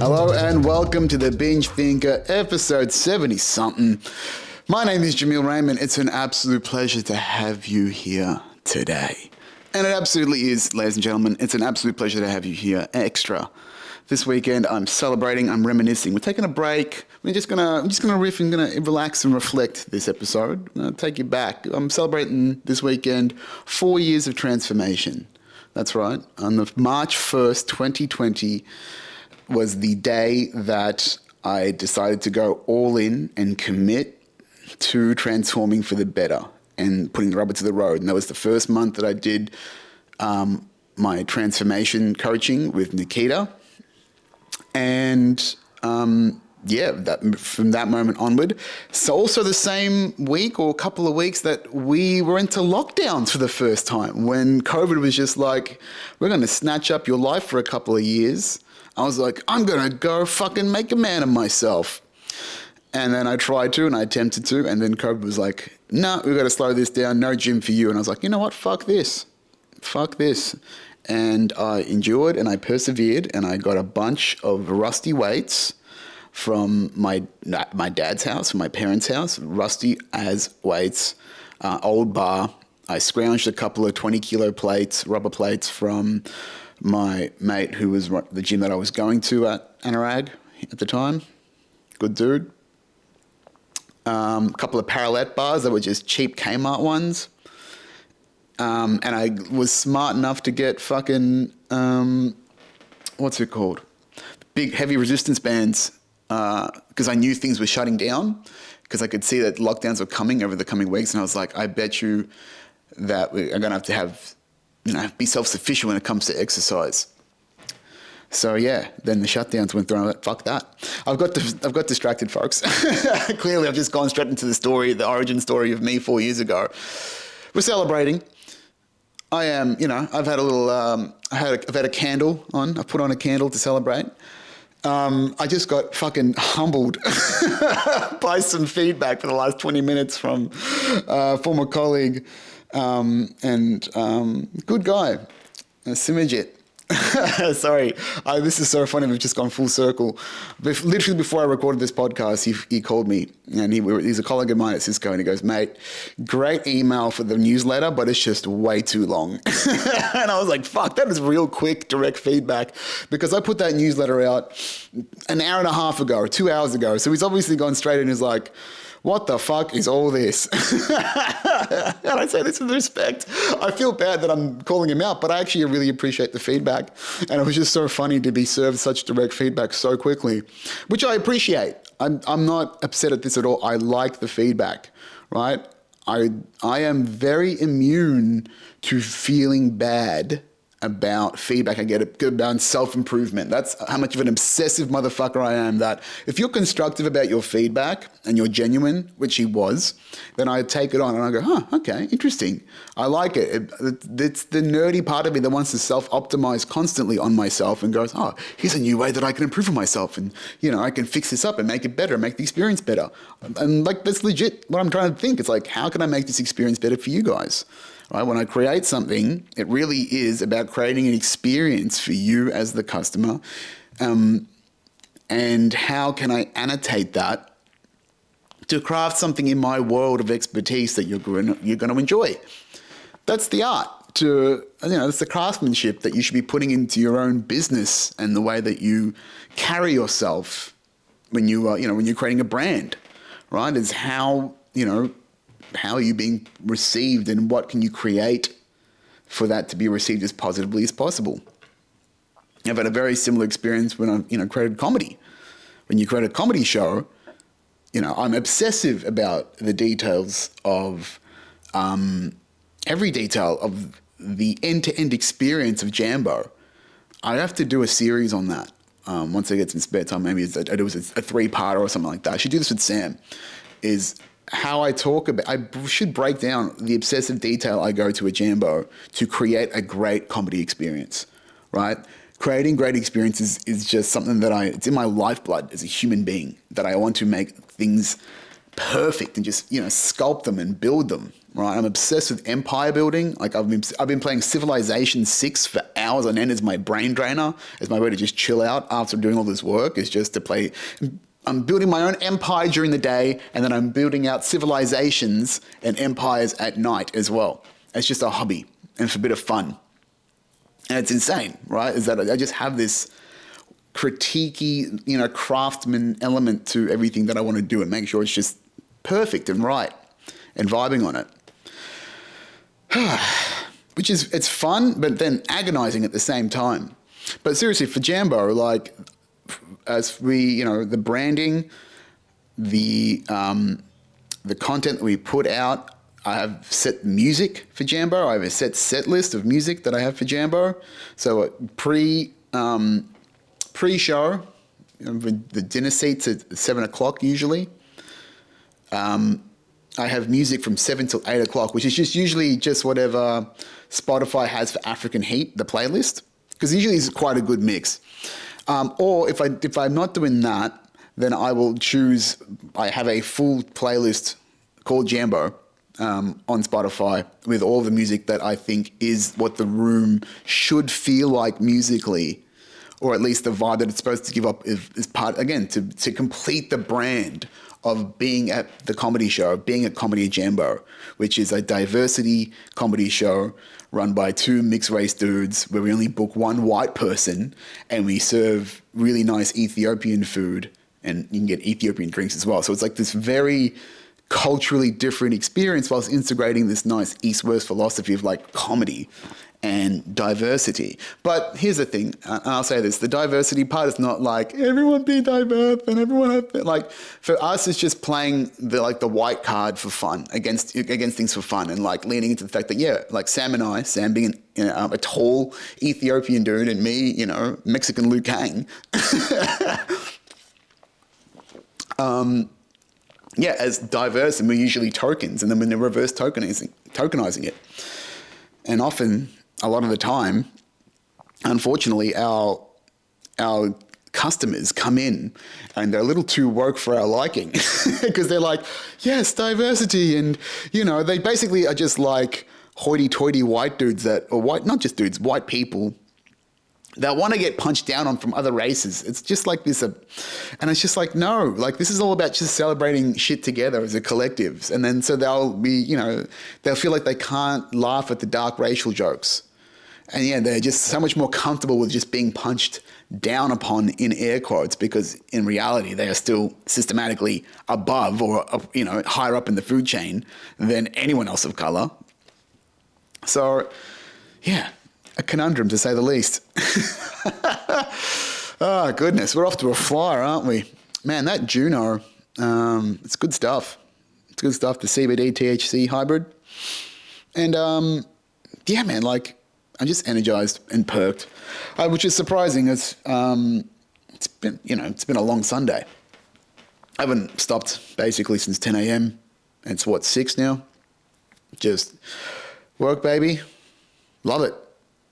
Hello and welcome to the Binge Thinker, episode 70-something. My name is Jamil Raymond. It's an absolute pleasure to have you here today. And it absolutely is, ladies and gentlemen, it's an absolute pleasure to have you here extra. This weekend, I'm celebrating, I'm reminiscing. We're taking a break. I'm just gonna riff and gonna relax and reflect this episode. I'm gonna take you back. I'm celebrating this weekend 4 years of transformation. That's right. On the March 1st, 2020 was the day that I decided to go all in and commit to transforming for the better and putting the rubber to the road. And that was the first month that I did my transformation coaching with Nikita. And from that moment onward. So also the same week or a couple of weeks that we were into lockdowns for the first time, when COVID was just like, we're going to snatch up your life for a couple of years. I was like, I'm going to go fucking make a man of myself. And then I tried to and I attempted to. And then COVID was like, no, we've got to slow this down. No gym for you. And I was like, you know what? Fuck this. Fuck this. And I endured and I persevered and I got a bunch of rusty weights from my dad's house, from my parents' house, rusty as weights, old bar. I scrounged a couple of 20-kilo plates, rubber plates from my mate who was the gym that I was going to at Anurag at the time. Good dude. A couple of parallel bars that were just cheap Kmart ones. And I was smart enough to get fucking, what's it called? Big heavy resistance bands, because I knew things were shutting down, because I could see that lockdowns were coming over the coming weeks. And I was like, I bet you that we're going to have, be self-sufficient when it comes to exercise. So yeah, then the shutdowns went through and I was like, fuck that. I've got distracted, folks. Clearly I've just gone straight into the origin story of me 4 years ago. We're celebrating. I am, I've had a little, I've had a candle on. I've put on a candle to celebrate. I just got fucking humbled by some feedback for the last 20 minutes from a former colleague and good guy, Simajit. Sorry, this is so funny. We've just gone full circle. Literally before I recorded this podcast, he called me, and he's a colleague of mine at Cisco, and he goes, mate, great email for the newsletter, but it's just way too long. And I was like, fuck, that is real quick, direct feedback, because I put that newsletter out an hour and a half ago, or 2 hours ago. So he's obviously gone straight and is like, what the fuck is all this? And I say this with respect. I feel bad that I'm calling him out, but I actually really appreciate the feedback. And it was just so funny to be served such direct feedback so quickly, which I appreciate. I'm not upset at this at all. I like the feedback, right? I am very immune to feeling bad about feedback I get about self-improvement. That's how much of an obsessive motherfucker I am, that if you're constructive about your feedback and you're genuine, which he was, then I take it on and I go, okay, interesting. I like it. It's the nerdy part of me that wants to self-optimize constantly on myself and goes, here's a new way that I can improve on myself, and I can fix this up and make it better, make the experience better. And like, that's legit what I'm trying to think. It's like, how can I make this experience better for you guys? Right? When I create something, it really is about creating an experience for you as the customer. And how can I annotate that to craft something in my world of expertise that you're going to enjoy? That's the art. It's the craftsmanship that you should be putting into your own business and the way that you carry yourself when when you're creating a brand, right? Is how are you being received, and what can you create for that to be received as positively as possible? I've had a very similar experience when I created comedy. When you create a comedy show, I'm obsessive about the details of every detail of the end-to-end experience of Jambo. I have to do a series on that once I get some spare time. Maybe I do a 3-parter or something like that. I should do this with Sam. Is how I talk about, I should break down the obsessive detail I go to at Jambo to create a great comedy experience, right? Creating great experiences is just something that it's in my lifeblood as a human being, that I want to make things perfect and just, sculpt them and build them, right? I'm obsessed with empire building. Like I've been playing Civilization 6 for hours on end as my brain drainer, as my way to just chill out after doing all this work, is just to play. I'm building my own empire during the day, and then I'm building out civilizations and empires at night as well. It's just a hobby and for a bit of fun. And it's insane, right? Is that I just have this critiquey, craftsman element to everything that I want to do and make sure it's just perfect and right and vibing on it. It's fun, but then agonizing at the same time. But seriously, for Jambo, like, as we, the branding, the content that we put out, I have set music for Jambo. I have a set list of music that I have for Jambo. So pre-show, the dinner seats at 7 o'clock usually. I have music from 7 till 8 o'clock, which is usually whatever Spotify has for African Heat, the playlist, because usually it's quite a good mix. Or if I'm not doing that, then I will choose. I have a full playlist called Jambo on Spotify with all the music that I think is what the room should feel like musically, or at least the vibe that it's supposed to give up is part, again, to complete the brand of being at the comedy show, being at Comedy Jambo, which is a diversity comedy show run by two mixed race dudes where we only book one white person and we serve really nice Ethiopian food, and you can get Ethiopian drinks as well. So it's like this very culturally different experience whilst integrating this nice East-West philosophy of like comedy and diversity. But here's the thing, and I'll say this, the diversity part is not like everyone be diverse and everyone have, like, for us it's just playing the white card for fun against things for fun, and like leaning into the fact that like Sam being a tall Ethiopian dude and me, Mexican Liu Kang, as diverse, and we're usually tokens, and then we're reverse tokenizing it. And often, a lot of the time, unfortunately, our customers come in and they're a little too woke for our liking because they're like, yes, diversity. And, they basically are just like hoity-toity white dudes not just dudes, white people that want to get punched down on from other races. It's just like this, and it's just like, no, like this is all about just celebrating shit together as a collective. And then so they'll be, they'll feel like they can't laugh at the dark racial jokes. And they're just so much more comfortable with just being punched down upon in air quotes, because in reality, they are still systematically above or, higher up in the food chain than anyone else of color. So, a conundrum to say the least. Oh, goodness. We're off to a flyer, aren't we? Man, that Juno, it's good stuff. It's good stuff, the CBD THC hybrid. And, man, like, I'm just energized and perked, which is surprising. It's been a long Sunday. I haven't stopped basically since 10 a.m. It's 6 now. Just work, baby. Love it.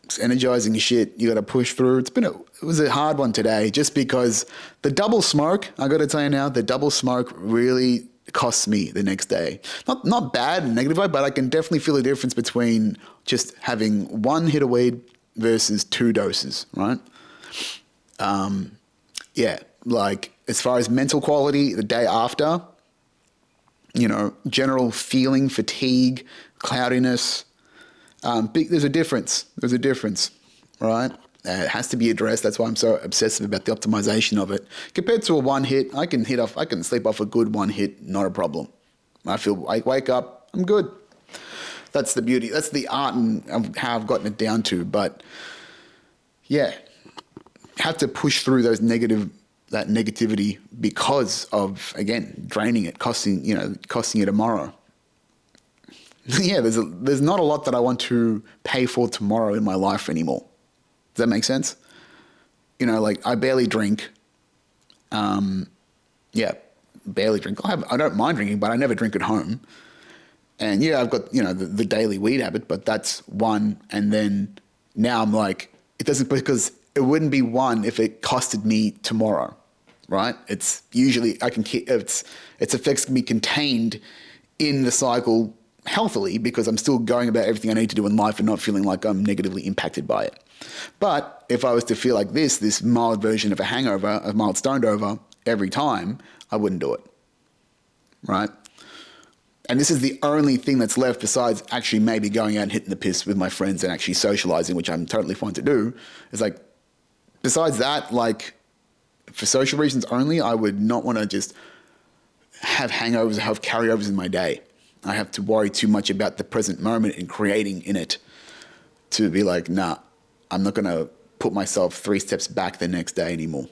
It's energizing shit. You got to push through. It was a hard one today, just because the double smoke, I got to tell you now, the double smoke really costs me the next day. Not bad and negative, but I can definitely feel the difference between just having one hit of weed versus 2 doses, right? Like as far as mental quality, the day after, general feeling, fatigue, cloudiness, there's a difference. There's a difference, right? It has to be addressed. That's why I'm so obsessive about the optimization of it. Compared to a one hit, I can sleep off a good one hit, not a problem. I wake up, I'm good. That's the beauty. That's the art of how I've gotten it down to. But have to push through that negativity because of, again, draining it, costing you tomorrow. There's not a lot that I want to pay for tomorrow in my life anymore. Does that make sense? Like I barely drink. Barely drink. I don't mind drinking, but I never drink at home. And I've got, the daily weed habit, but that's one. And then now I'm like, it doesn't, because it wouldn't be one if it costed me tomorrow. right? It's usually its effects can be contained in the cycle healthily because I'm still going about everything I need to do in life and not feeling like I'm negatively impacted by it. But if I was to feel like this mild version of a hangover, a mild stoned over every time, I wouldn't do it, right? And this is the only thing that's left besides actually maybe going out and hitting the piss with my friends and actually socializing, which I'm totally fine to do. It's like, besides that, like, for social reasons only, I would not want to just have hangovers or have carryovers in my day. I have to worry too much about the present moment and creating in it to be like, nah, I'm not going to put myself 3 steps back the next day anymore.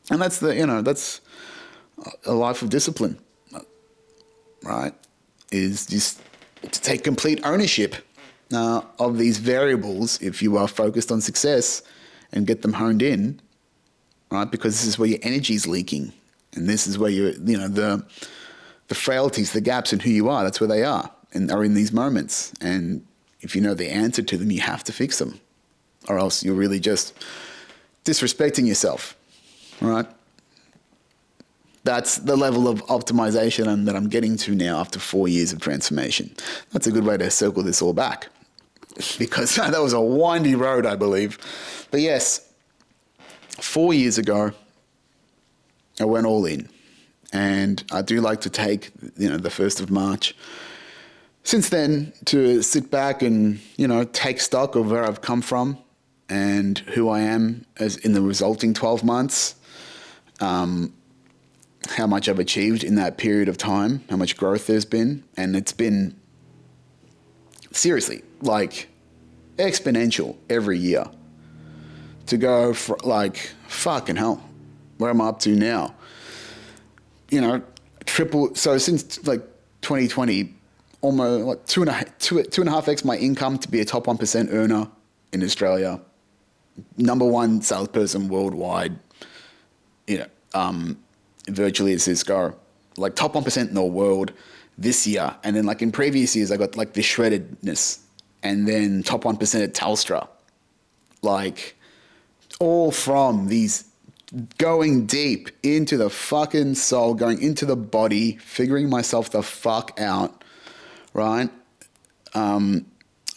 And that's that's a life of discipline, right? Is just to take complete ownership of these variables if you are focused on success and get them honed in, right? Because this is where your energy is leaking. And this is where the frailties, the gaps in who you are, that's where they are and are in these moments. And if you know the answer to them, you have to fix them, or else you're really just disrespecting yourself, right? That's the level of optimization that I'm getting to now after 4 years of transformation. That's a good way to circle this all back, because that was a windy road, I believe. But yes, 4 years ago, I went all in. And I do like to take, the 1st of March since then to sit back and, take stock of where I've come from and who I am as in the resulting 12 months, how much I've achieved in that period of time, how much growth there's been. And it's been seriously like exponential every year to go for like, fucking hell, where am I up to now? Triple. So since like 2020, almost like 2.5x my income to be a top 1% earner in Australia, #1 salesperson worldwide, virtually at Cisco, like top 1% in the world this year. And then like in previous years, I got like the shreddedness and then top 1% at Telstra, like all from these going deep into the fucking soul, going into the body, figuring myself the fuck out, right? I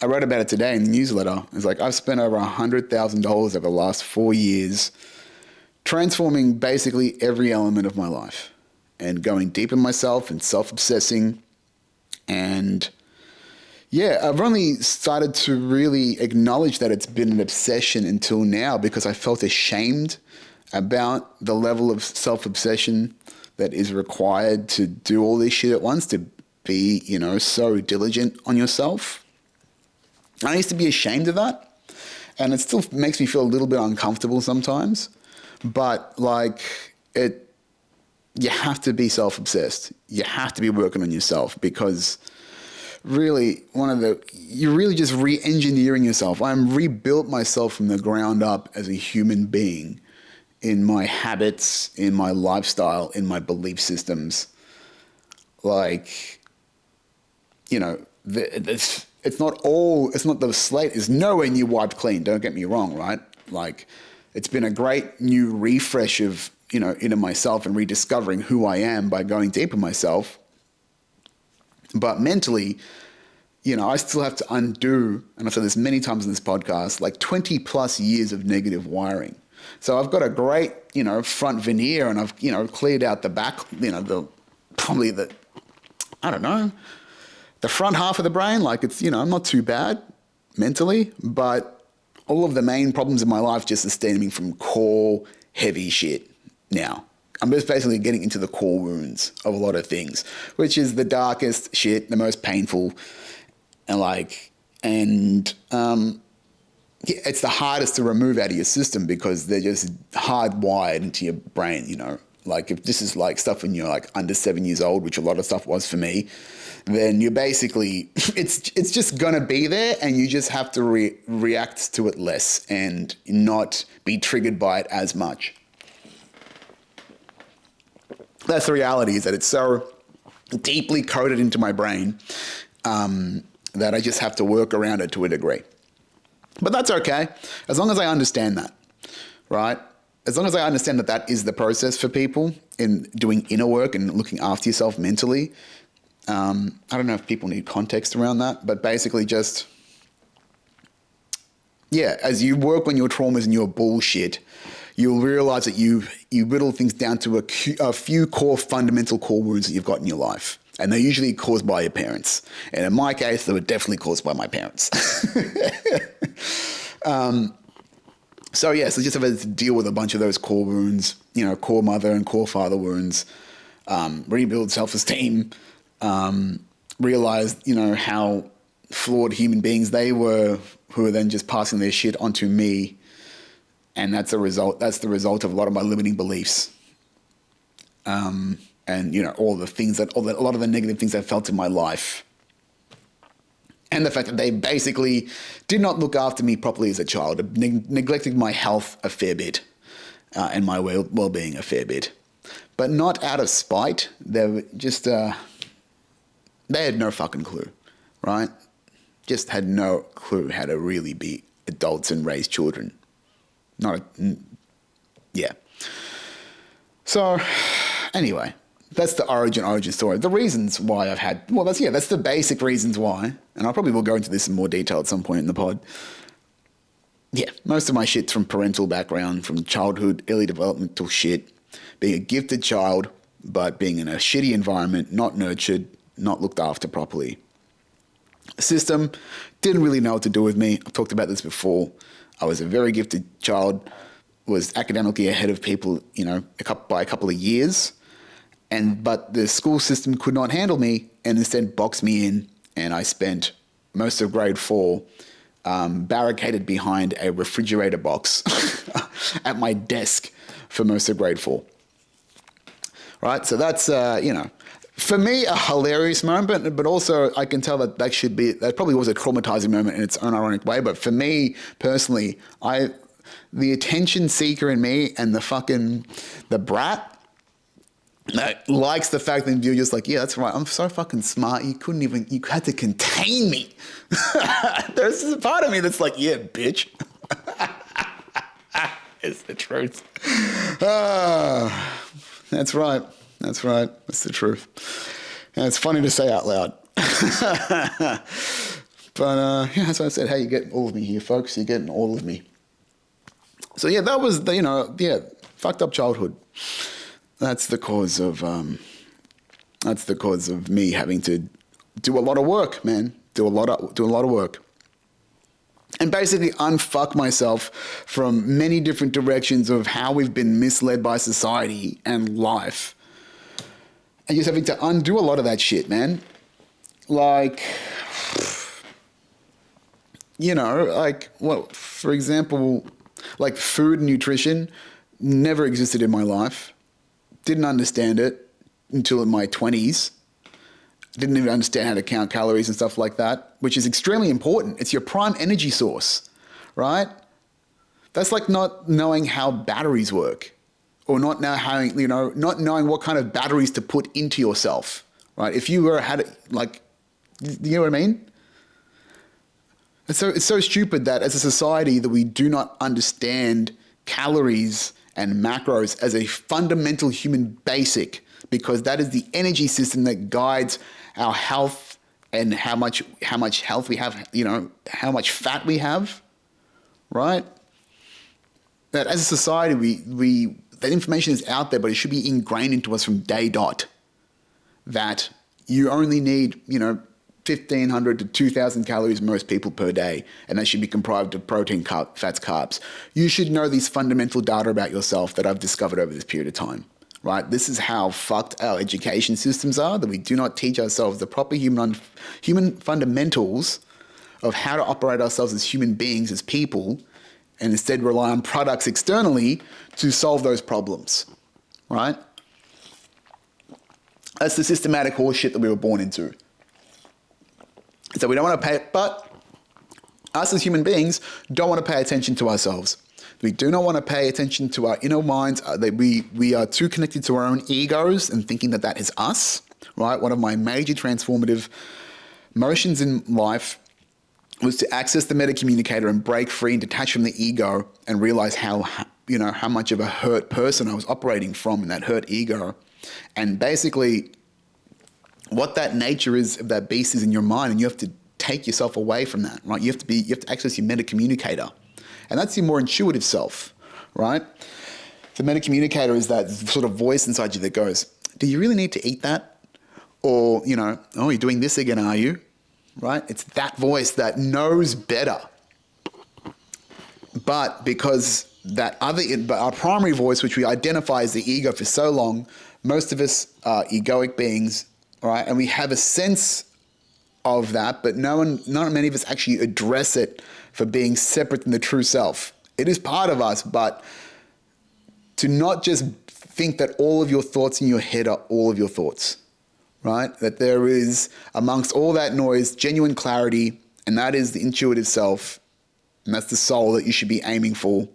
wrote about it today in the newsletter. It's like I've spent over $100,000 over the last 4 years transforming basically every element of my life and going deep in myself and self-obsessing. And yeah, I've only started to really acknowledge that it's been an obsession until now because I felt ashamed about the level of self-obsession that is required to do all this shit at once, to be, so diligent on yourself. I used to be ashamed of that, and it still makes me feel a little bit uncomfortable sometimes, but you have to be self-obsessed. You have to be working on yourself because really you're really just re-engineering yourself. I'm rebuilt myself from the ground up as a human being, in my habits, in my lifestyle, in my belief systems. It's not the slate is nowhere near wiped clean, don't get me wrong, right? Like, it's been a great new refresh of, into myself and rediscovering who I am by going deep in myself. But mentally, I still have to undo, and I've said this many times in this podcast, like 20 plus years of negative wiring. So I've got a great, front veneer, and I've, cleared out the back, the front half of the brain. Like it's, I'm not too bad mentally, but all of the main problems in my life just are stemming from core heavy shit now. I'm just basically getting into the core wounds of a lot of things, which is the darkest shit, the most painful, it's the hardest to remove out of your system because they're just hardwired into your brain, Like if this is like stuff when you're like under 7 years old, which a lot of stuff was for me, then you're basically, it's just going to be there and you just have to react to it less and not be triggered by it as much. That's the reality, is that it's so deeply coded into my brain that I just have to work around it to a degree. But that's okay, as long as I understand that, right? as long as I understand that that is the process for people in doing inner work and looking after yourself mentally, I don't know if people need context around that, but basically just, yeah, as you work on your traumas and your bullshit, you'll realize that you whittle things down to a few fundamental core wounds that you've got in your life. And they're usually caused by your parents. And in my case, they were definitely caused by my parents. So just have to deal with a bunch of those core wounds, core mother and core father wounds, rebuild self-esteem, realize, how flawed human beings they were, who are then just passing their shit onto me. And that's the result of a lot of my limiting beliefs. And, all the things a lot of the negative things I felt in my life. And the fact that they basically did not look after me properly as a child, neglected my health a fair bit, and my well-being a fair bit. But not out of spite. They were just, they had no fucking clue, right? Just had no clue how to really be adults and raise children. So, anyway, that's the origin story. The reasons why that's the basic reasons why, and I probably will go into this in more detail at some point in the pod. Yeah, most of my shit's from parental background, from childhood, early developmental shit, being a gifted child, but being in a shitty environment, not nurtured, not looked after properly. The system didn't really know what to do with me. I've talked about this before. I was a very gifted child, was academically ahead of people, by a couple of years. But the school system could not handle me and instead boxed me in, and I spent most of grade 4 barricaded behind a refrigerator box at my desk for most of grade 4. Right? So that's, for me, a hilarious moment, but also I can tell that that probably was a traumatizing moment in its own ironic way. But for me personally, the attention seeker in me and the brat, that likes the fact that you're just like, yeah, that's right, I'm so fucking smart, you had to contain me. There's a part of me that's like, yeah, bitch. It's the truth. That's right. That's the truth. And it's funny to say out loud. But that's what I said. Hey, you get all of me here, folks. You're getting all of me. So yeah, that was fucked up childhood. That's the cause of me having to do a lot of work, man. Do a lot of work. And basically unfuck myself from many different directions of how we've been misled by society and life. And just having to undo a lot of that shit, man. For example, like food and nutrition never existed in my life. Didn't understand it until in my 20s. Didn't even understand how to count calories and stuff like that, which is extremely important. It's your prime energy source, right? That's like not knowing how batteries work, or not knowing what kind of batteries to put into yourself, right? If you you know what I mean? It's so stupid that as a society that we do not understand calories and macros as a fundamental human basic, because that is the energy system that guides our health and how much health we have, how much fat we have, right? That as a society, that information is out there, but it should be ingrained into us from day dot, that you only need, 1,500 to 2,000 calories most people per day, and that should be comprised of protein, fats, carbs. You should know these fundamental data about yourself that I've discovered over this period of time, right? This is how fucked our education systems are, that we do not teach ourselves the proper human fundamentals of how to operate ourselves as human beings, as people, and instead rely on products externally to solve those problems, right? That's the systematic horseshit that we were born into. So we don't want to pay, but us as human beings don't want to pay attention to ourselves. We do not want to pay attention to our inner minds. We are too connected to our own egos and thinking that is us, right? One of my major transformative motions in life was to access the meta communicator and break free and detach from the ego and realize how how much of a hurt person I was operating from in that hurt ego. And basically what that nature is of that beast is in your mind, and you have to take yourself away from that, right? You have to access your meta communicator. And that's your more intuitive self, right? The meta communicator is that sort of voice inside you that goes, do you really need to eat that? Or, oh, you're doing this again, are you? Right? It's that voice that knows better. But because but our primary voice, which we identify as the ego for so long, most of us are egoic beings, right? And we have a sense of that, but not many of us actually address it for being separate from the true self. It is part of us, but to not just think that all of your thoughts in your head are all of your thoughts, right? That there is, amongst all that noise, genuine clarity, and that is the intuitive self, and that's the soul that you should be aiming for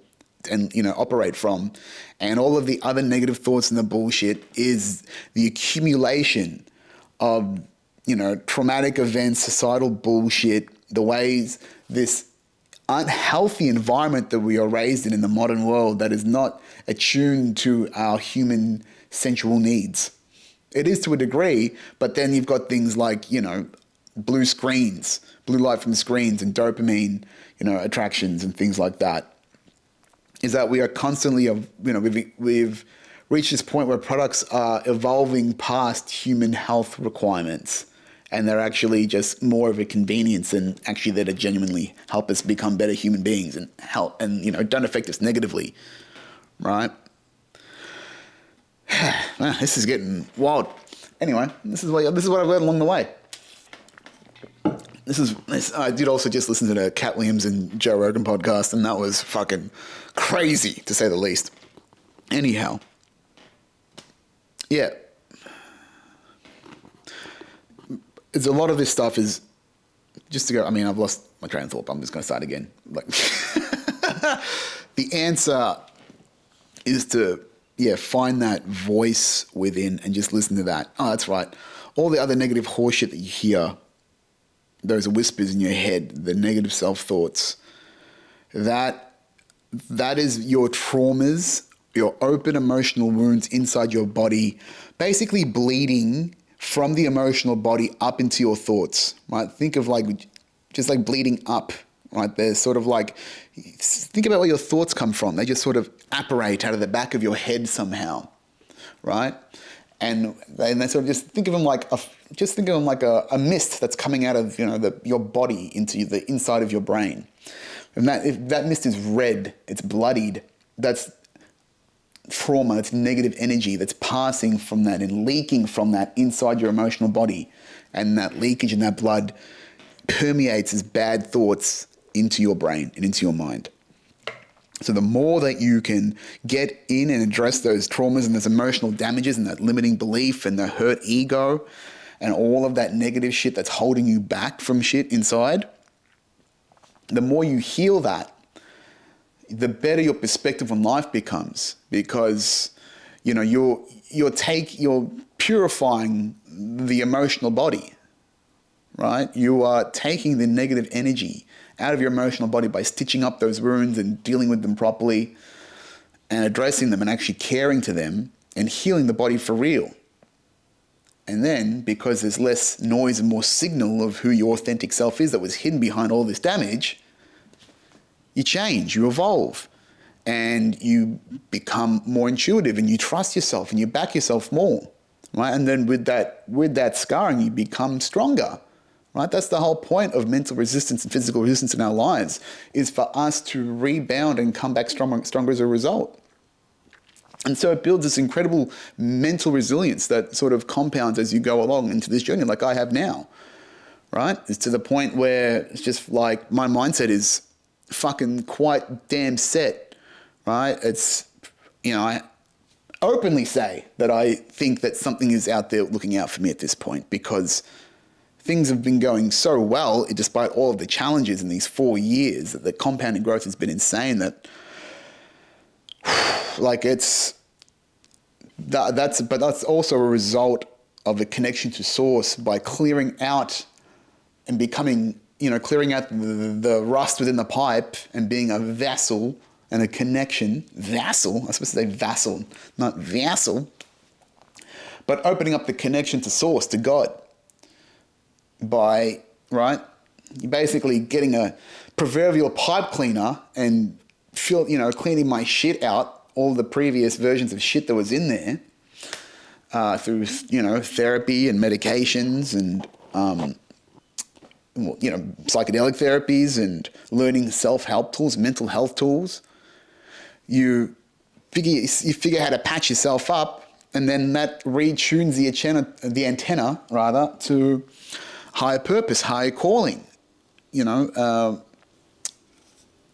and, operate from. And all of the other negative thoughts and the bullshit is the accumulation of, traumatic events, societal bullshit, the ways this unhealthy environment that we are raised in the modern world that is not attuned to our human sensual needs. It is to a degree, but then you've got things like, blue light from screens and dopamine, attractions and things like that. Is that we are constantly, we've reached this point where products are evolving past human health requirements. And they're actually just more of a convenience than actually there to genuinely help us become better human beings and help and, don't affect us negatively, right? Man, this is getting wild. Anyway, this is what I've learned along the way. I did also just listen to the Cat Williams and Joe Rogan podcast, and that was fucking crazy to say the least. Anyhow, yeah. It's a lot of this stuff is just to go. I've lost my train of thought, but I'm just going to start again. The answer is to, find that voice within and just listen to that. Oh, that's right. All the other negative horseshit that you hear, those whispers in your head, the negative self-thoughts, that is your traumas, your open emotional wounds inside your body, basically bleeding from the emotional body up into your thoughts, right? Think of just like bleeding up, right? There's sort of think about where your thoughts come from. They just sort of apparate out of the back of your head somehow, right? And they sort of just think of them like a mist that's coming out of your body into the inside of your brain. And if that mist is red, it's bloodied. That's trauma, that's negative energy that's passing from that and leaking from that inside your emotional body. And that leakage in that blood permeates as bad thoughts into your brain and into your mind. So the more that you can get in and address those traumas and those emotional damages and that limiting belief and the hurt ego and all of that negative shit that's holding you back from shit inside, the more you heal that, the better your perspective on life becomes, because you're purifying the emotional body, right? You are taking the negative energy out of your emotional body by stitching up those wounds and dealing with them properly and addressing them and actually caring to them and healing the body for real. And then, because there's less noise and more signal of who your authentic self is that was hidden behind all this damage, you change, you evolve, and you become more intuitive and you trust yourself and you back yourself more, right? And then with that scarring, you become stronger, right? That's the whole point of mental resistance and physical resistance in our lives, is for us to rebound and come back stronger as a result. And so it builds this incredible mental resilience that sort of compounds as you go along into this journey like I have now, right? It's to the point where it's just like my mindset is fucking quite damn set, right? It's, I openly say that I think that something is out there looking out for me at this point, because things have been going so well despite all of the challenges in these 4 years, that the compounding growth has been insane, that that's also a result of a connection to source by clearing out and becoming, clearing out the rust within the pipe and being a vessel and a connection, vassal, I'm supposed to say vassal, not vassal, but opening up the connection to source, to God, by, right? You're basically getting a proverbial pipe cleaner and cleaning my shit out, all the previous versions of shit that was in there, through, therapy and medications and, psychedelic therapies and learning self-help tools, mental health tools. You figure how to patch yourself up, and then that retunes the antenna to higher purpose, higher calling,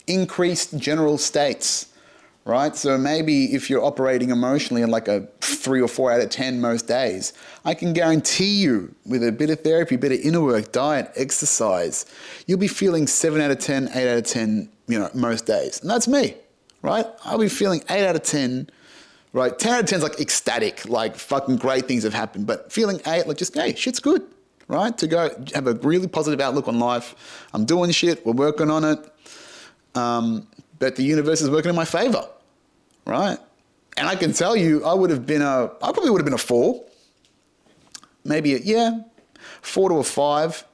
increased general states, right? So maybe if you're operating emotionally at like a 3 or 4 out of 10 most days, I can guarantee you with a bit of therapy, a bit of inner work, diet, exercise, you'll be feeling 7 out of 10, 8 out of 10, most days. And that's me, right? I'll be feeling 8 out of 10, right? 10 out of 10 is like ecstatic, like fucking great things have happened. But feeling 8, like just, hey, shit's good, right? To go have a really positive outlook on life. I'm doing shit, we're working on it. But the universe is working in my favor, right? And I can tell you, I probably would have been a 4, maybe 4 to a 5,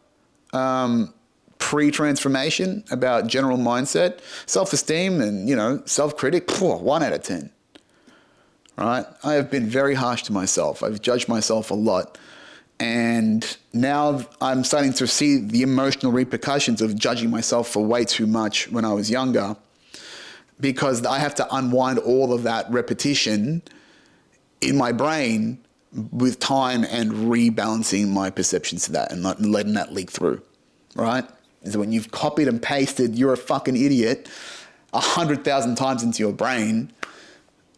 pre-transformation about general mindset, self-esteem and, self-critic, 1 out of 10, right? I have been very harsh to myself. I've judged myself a lot. And now I'm starting to see the emotional repercussions of judging myself for way too much when I was younger, because I have to unwind all of that repetition in my brain with time and rebalancing my perceptions to that and not letting that leak through, right? So when you've copied and pasted, you're a fucking idiot 100,000 times into your brain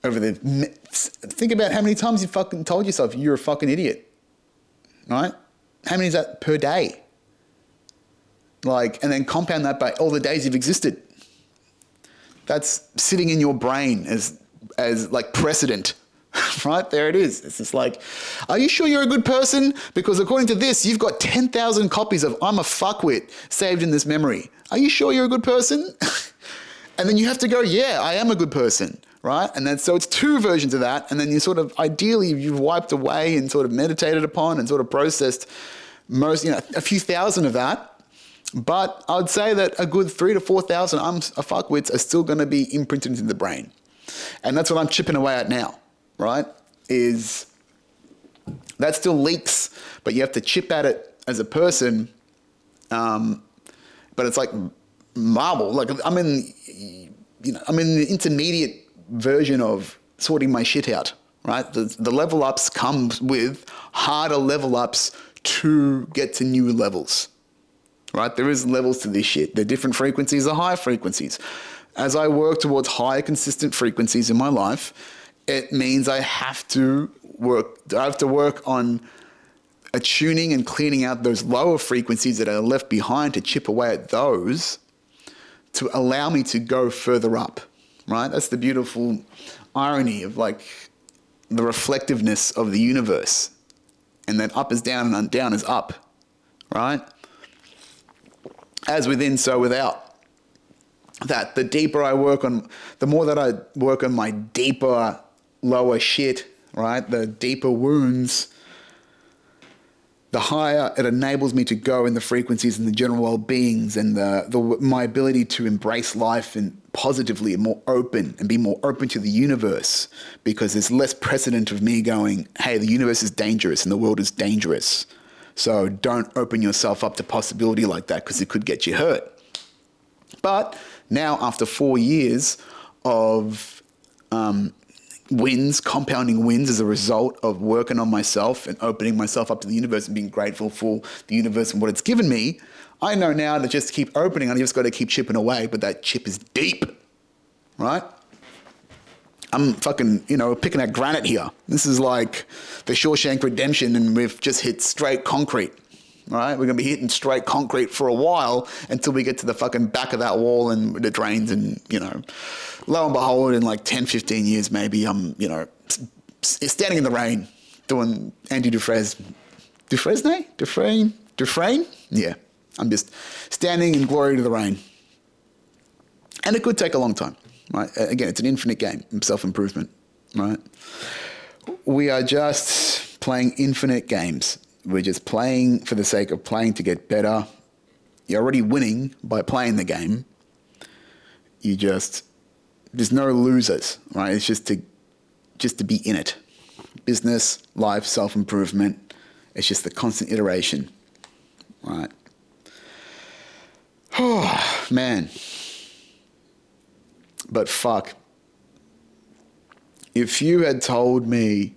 think about how many times you fucking told yourself you're a fucking idiot. Right? How many is that per day? And then compound that by all the days you've existed. That's sitting in your brain as like precedent, right? There it is. It's just like, are you sure you're a good person? Because according to this, you've got 10,000 copies of I'm a fuckwit saved in this memory. Are you sure you're a good person? And then you have to go, yeah, I am a good person. Right? And then, so it's 2 versions of that. And then you sort of, ideally, you've wiped away and sort of meditated upon and sort of processed a few thousand of that. But I would say that a good 3,000 to 4,000 I'm a fuckwits are still going to be imprinted into the brain. And that's what I'm chipping away at now, right? Is that still leaks, but you have to chip at it as a person. But it's like marble. Like I'm in the intermediate version of sorting my shit out, right? The level ups comes with harder level ups to get to new levels, right? There is levels to this shit. There are different frequencies, are higher frequencies. As I work towards higher consistent frequencies in my life, it means I have to work on attuning and cleaning out those lower frequencies that are left behind, to chip away at those to allow me to go further up. Right? That's the beautiful irony of like the reflectiveness of the universe. And that up is down and down is up. Right? As within, so without. That the deeper I work on, the more that I work on my deeper, lower shit, right? The deeper wounds, the higher it enables me to go in the frequencies and the general well-beings and my ability to embrace life and positively and more open and be more open to the universe, because there's less precedent of me going, hey, the universe is dangerous and the world is dangerous. So don't open yourself up to possibility like that, because it could get you hurt. But now after 4 years of compounding wins as a result of working on myself and opening myself up to the universe and being grateful for the universe and what it's given me, I know now to just keep opening. I just got to keep chipping away, but that chip is deep, right? I'm fucking, picking at granite here. This is like the Shawshank Redemption, and we've just hit straight concrete, right? We're going to be hitting straight concrete for a while until we get to the fucking back of that wall and the drains, and, lo and behold, in like 10, 15 years, maybe I'm, standing in the rain doing Andy Dufresne? Yeah. I'm just standing in glory to the rain. And it could take a long time, right? Again, it's an infinite game, self-improvement, right? We are just playing infinite games. We're just playing for the sake of playing to get better. You're already winning by playing the game. There's no losers, right? It's just to be in it. Business, life, self-improvement. It's just the constant iteration, right? Oh, man. But fuck. If you had told me...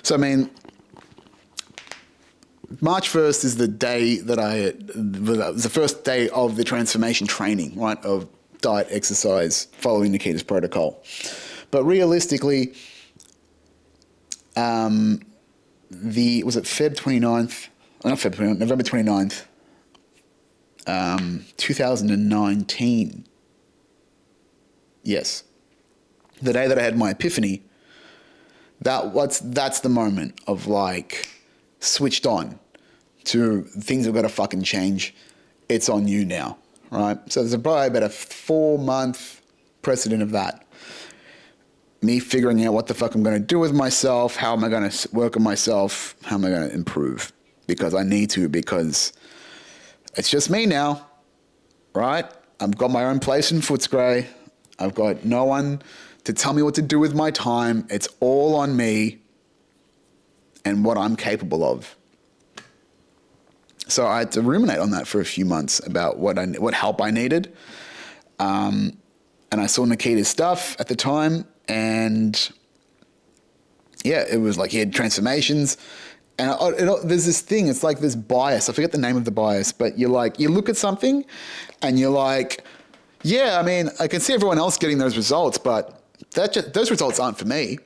So, I mean, March 1st is the day that it was the first day of the transformation training, right? Of diet, exercise, following Nikita's protocol. But realistically, was it Feb 29th? Not Feb 29th, November 29th, 2019. Yes. The day that I had my epiphany, that's the moment of like switched on to things have got to fucking change. It's on you now, right? So there's probably about a 4-month precedent of that. Me figuring out what the fuck I'm going to do with myself, how am I going to work on myself, how am I going to improve? Because I need to, because it's just me now, right? I've got my own place in Footscray. I've got no one to tell me what to do with my time. It's all on me and what I'm capable of. So I had to ruminate on that for a few months about what help I needed. And I saw Nikita's stuff at the time, and yeah, it was like he had transformations. And there's this thing, it's like this bias. I forget the name of the bias, but you look at something and you're like, yeah, I mean, I can see everyone else getting those results, but those results aren't for me,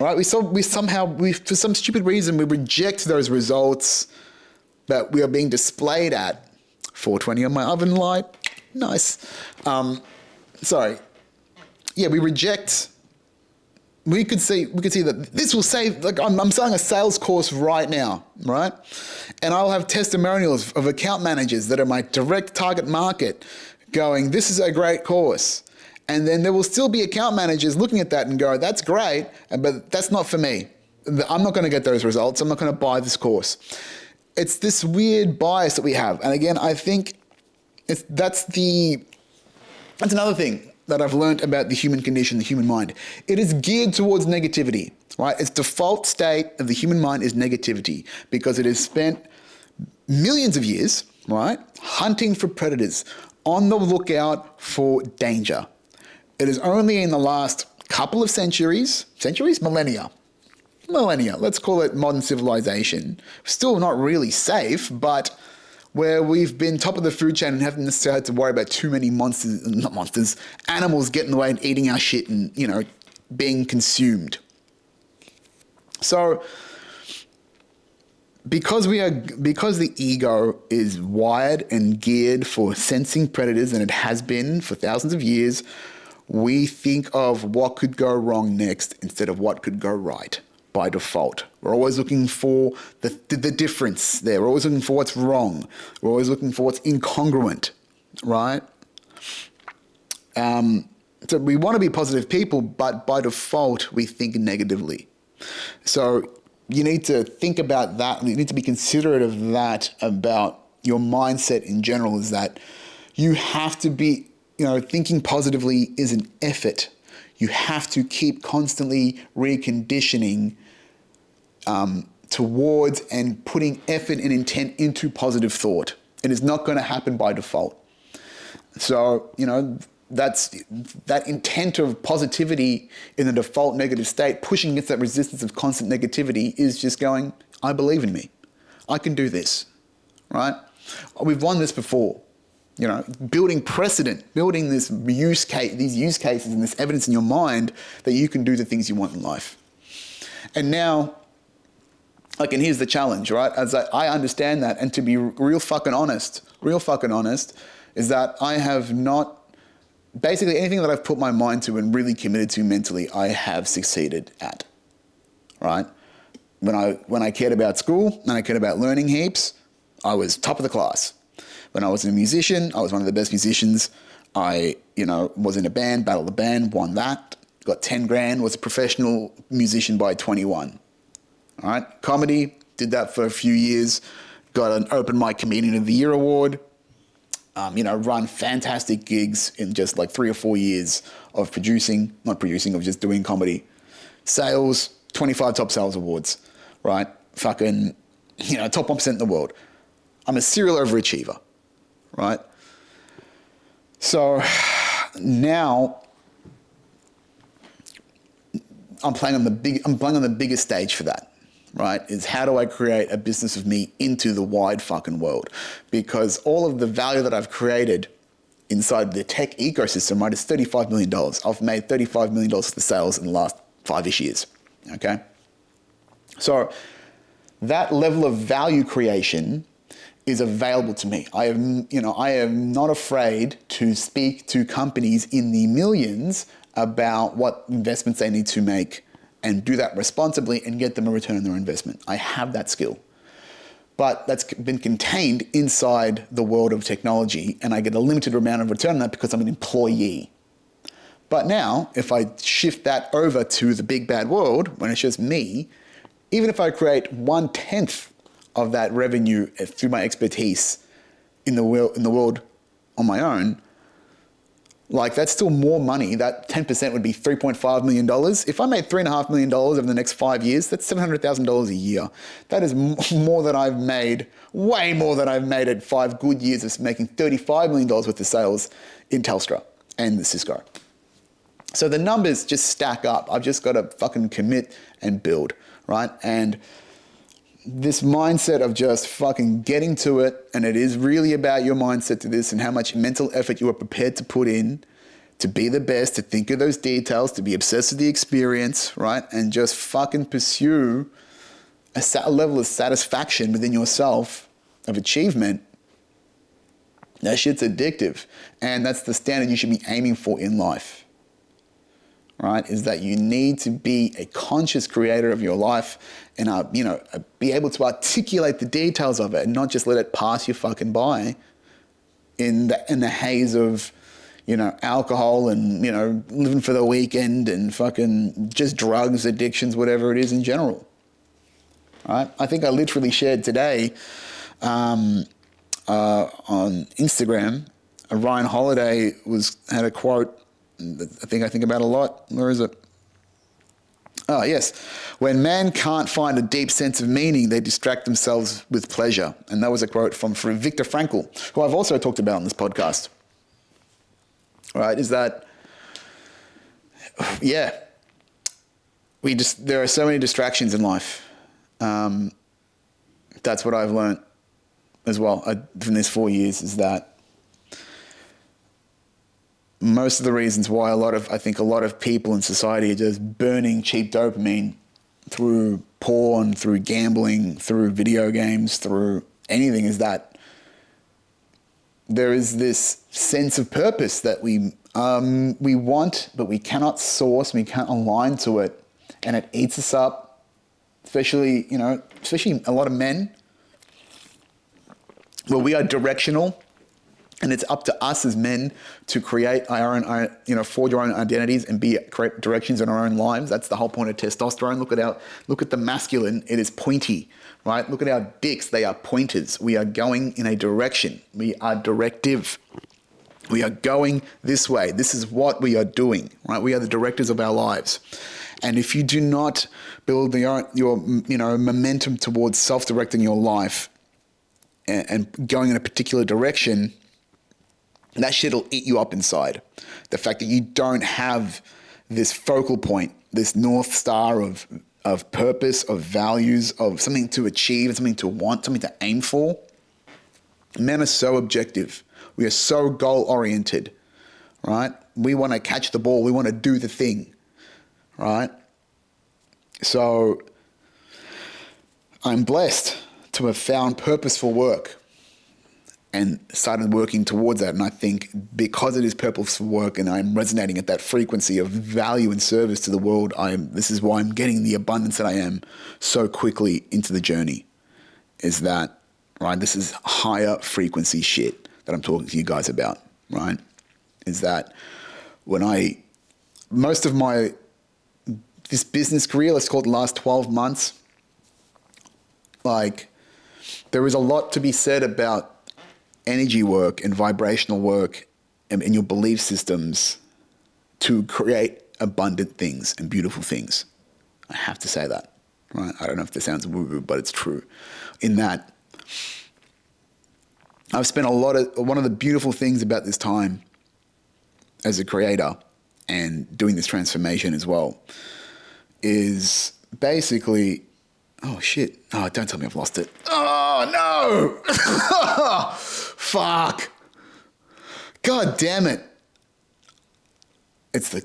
right? For some stupid reason, we reject those results that we are being displayed at. 420 on my oven light, nice. Sorry. Yeah, we could see that this will save, like I'm selling a sales course right now, right? And I'll have testimonials of account managers that are my direct target market going, this is a great course. And then there will still be account managers looking at that and go, that's great, but that's not for me. I'm not going to get those results. I'm not going to buy this course. It's this weird bias that we have. And again, I think that's another thing that I've learned about the human condition, the human mind. It is geared towards negativity, right? Its default state of the human mind is negativity because it has spent millions of years, right, hunting for predators, on the lookout for danger. It is only in the last couple of millennia, let's call it modern civilization, still not really safe, but where we've been top of the food chain and haven't necessarily had to worry about too many animals getting in the way and eating our shit and, being consumed. So because the ego is wired and geared for sensing predators, and it has been for thousands of years, we think of what could go wrong next instead of what could go right by default. We're always looking for the difference there. We're always looking for what's wrong. We're always looking for what's incongruent, right? So we want to be positive people, but by default, we think negatively. So you need to think about that. You need to be considerate of that about your mindset in general, is that you have to be, thinking positively is an effort. You have to keep constantly reconditioning towards and putting effort and intent into positive thought. It is not going to happen by default. So, that intent of positivity in the default negative state, pushing against that resistance of constant negativity, is just going, I believe in me. I can do this, right? We've won this before. Building precedent, building these use cases and this evidence in your mind that you can do the things you want in life. And now, and here's the challenge, right? As I understand that, and to be real fucking honest, is that I have not, basically anything that I've put my mind to and really committed to mentally, I have succeeded at, right? When I cared about school and I cared about learning heaps, I was top of the class. When I was a musician, I was one of the best musicians. I, was in a band, battled the band, won that, got 10 grand, was a professional musician by 21. All right. Comedy, did that for a few years, got an Open Mic Comedian of the Year award, run fantastic gigs in just like 3 or 4 years of of just doing comedy. Sales, 25 top sales awards, right? Fucking, top 1% in the world. I'm a serial overachiever, right? So now I'm playing on the biggest stage for that, right? Is how do I create a business of me into the wide fucking world? Because all of the value that I've created inside the tech ecosystem, right, is $35 million. I've made $35 million for the sales in the last 5-ish years, okay? So that level of value creation is available to me. I am not afraid to speak to companies in the millions about what investments they need to make and do that responsibly and get them a return on their investment. I have that skill. But that's been contained inside the world of technology, and I get a limited amount of return on that because I'm an employee. But now, if I shift that over to the big bad world, when it's just me, even if I create 1/10 of that revenue through my expertise in the world on my own, like that's still more money. That 10% would be $3.5 million. If I made $3.5 million over the next 5 years, that's $700,000 a year. That is more than I've made, way more than I've made at 5 good years of making $35 million worth of sales in Telstra and Cisco. So the numbers just stack up. I've just got to fucking commit and build, right? And this mindset of just fucking getting to it, and it is really about your mindset to this and how much mental effort you are prepared to put in to be the best, to think of those details, to be obsessed with the experience, right? And just fucking pursue a level of satisfaction within yourself of achievement. That shit's addictive. And that's the standard you should be aiming for in life. Right, is that you need to be a conscious creator of your life and, be able to articulate the details of it and not just let it pass you fucking by in the haze of, alcohol and, living for the weekend and fucking just drugs, addictions, whatever it is in general. Right? I think I literally shared today on Instagram, Ryan Holiday had a quote I think about a lot. Where is it? Oh, yes. When man can't find a deep sense of meaning, they distract themselves with pleasure. And that was a quote from Viktor Frankl, who I've also talked about on this podcast. Right? Is that, yeah, there are so many distractions in life. That's what I've learned as well from these 4 years is that most of the reasons why I think a lot of people in society are just burning cheap dopamine through porn, through gambling, through video games, through anything is that there is this sense of purpose that we want, but we cannot source, we can't align to it, and it eats us up, especially a lot of men, where we are directional. And it's up to us as men to create our own, forge our own identities and create directions in our own lives. That's the whole point of testosterone. Look at the masculine. It is pointy, right? Look at our dicks. They are pointers. We are going in a direction. We are directive. We are going this way. This is what we are doing, right? We are the directors of our lives. And if you do not build your momentum towards self-directing your life and going in a particular direction, that shit'll eat you up inside. The fact that you don't have this focal point, this North Star of purpose, of values, of something to achieve, something to want, something to aim for. Men are so objective. We are so goal-oriented, right? We want to catch the ball. We want to do the thing, right? So I'm blessed to have found purposeful work and started working towards that. And I think because it is purposeful work and I'm resonating at that frequency of value and service to the world, this is why I'm getting the abundance that I am so quickly into the journey, is that, right, this is higher frequency shit that I'm talking to you guys about, right? is that most of this business career, let's call it the last 12 months, like there is a lot to be said about energy work and vibrational work and your belief systems to create abundant things and beautiful things. I have to say that, right? I don't know if this sounds woo-woo, but it's true. In that, I've spent one of the beautiful things about this time as a creator and doing this transformation as well is basically, oh shit, oh, don't tell me I've lost it. Oh no, fuck. God damn it. It's the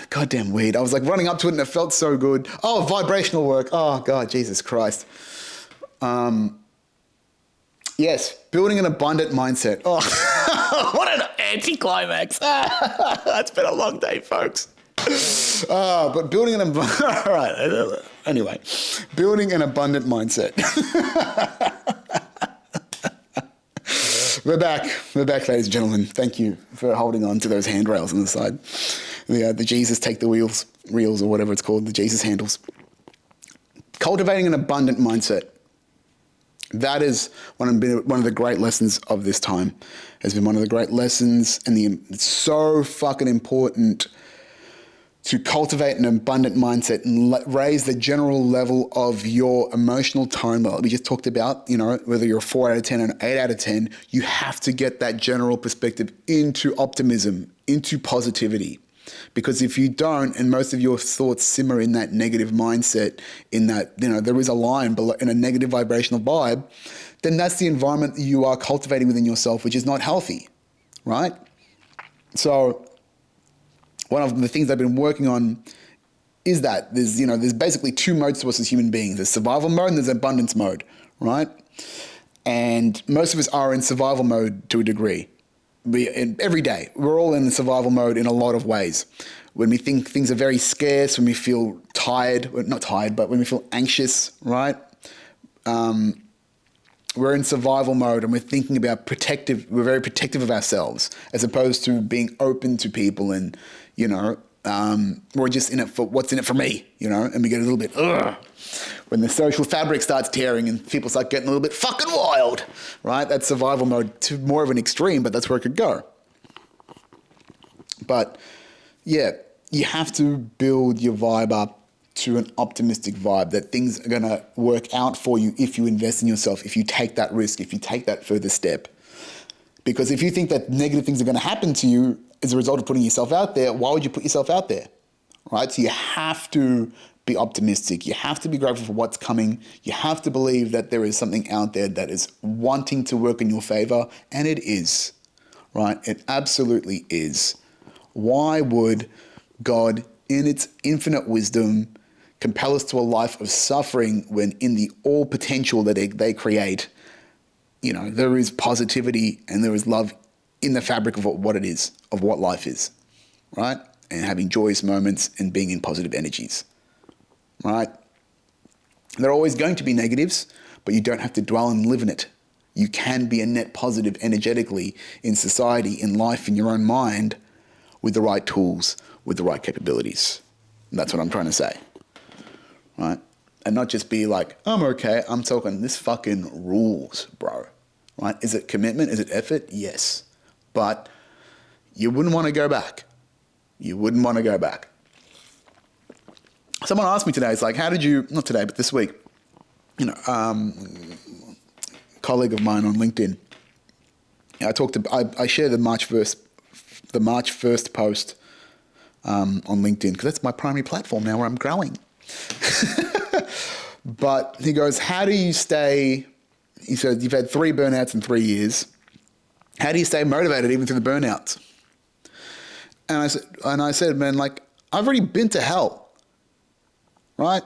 goddamn weed. I was like running up to it and it felt so good. Oh, vibrational work. Oh God, Jesus Christ. Yes, building an abundant mindset. Oh, what an anticlimax. It's been a long day, folks. But building an all right. Anyway, building an abundant mindset. We're back, ladies and gentlemen. Thank you for holding on to those handrails on the side. The Jesus take the reels or whatever it's called, the Jesus handles. Cultivating an abundant mindset. That is one of the great lessons of this time. Has been one of the great lessons, and it's so fucking important to cultivate an abundant mindset and raise the general level of your emotional tone that we just talked about. You know, whether you're a 4 out of 10 or an 8 out of 10, you have to get that general perspective into optimism, into positivity. Because if you don't, and most of your thoughts simmer in that negative mindset, in that, you know, there is a line below, in a negative vibrational vibe, then that's the environment that you are cultivating within yourself, which is not healthy, right? So one of the things I've been working on is that there's basically two modes to us as human beings. There's survival mode and there's abundance mode, right? And most of us are in survival mode to a degree. Every day, we're all in survival mode in a lot of ways. When we think things are very scarce, when we feel tired, well, not tired, but when we feel anxious, right? We're in survival mode and we're thinking about we're very protective of ourselves as opposed to being open to people and, you know, we're just in it for what's in it for me, you know, and we get a little bit, when the social fabric starts tearing and people start getting a little bit fucking wild, right? That's survival mode to more of an extreme, but that's where it could go. But yeah, you have to build your vibe up to an optimistic vibe that things are going to work out for you if you invest in yourself, if you take that risk, if you take that further step. Because if you think that negative things are going to happen to you as a result of putting yourself out there, why would you put yourself out there, right? So you have to be optimistic. You have to be grateful for what's coming. You have to believe that there is something out there that is wanting to work in your favor, and it is, right? It absolutely is. Why would God, in its infinite wisdom, compel us to a life of suffering when in the all potential that they create, you know, there is positivity and there is love in the fabric of what it is, of what life is, right? And having joyous moments and being in positive energies, right? There are always going to be negatives, but you don't have to dwell and live in it. You can be a net positive energetically in society, in life, in your own mind, with the right tools, with the right capabilities. And that's what I'm trying to say, right? And not just be like, I'm okay. I'm talking, this fucking rules, bro, right? Is it commitment? Is it effort? Yes. But you wouldn't want to go back. You wouldn't want to go back. Someone asked me today, it's like, how did you, not today, but this week, you know, colleague of mine on LinkedIn, I shared the March 1st post on LinkedIn, because that's my primary platform now where I'm growing. But he goes, how do you stay, he said, you've had 3 burnouts in 3 years. How do you stay motivated even through the burnouts? And I said, man, like, I've already been to hell, right?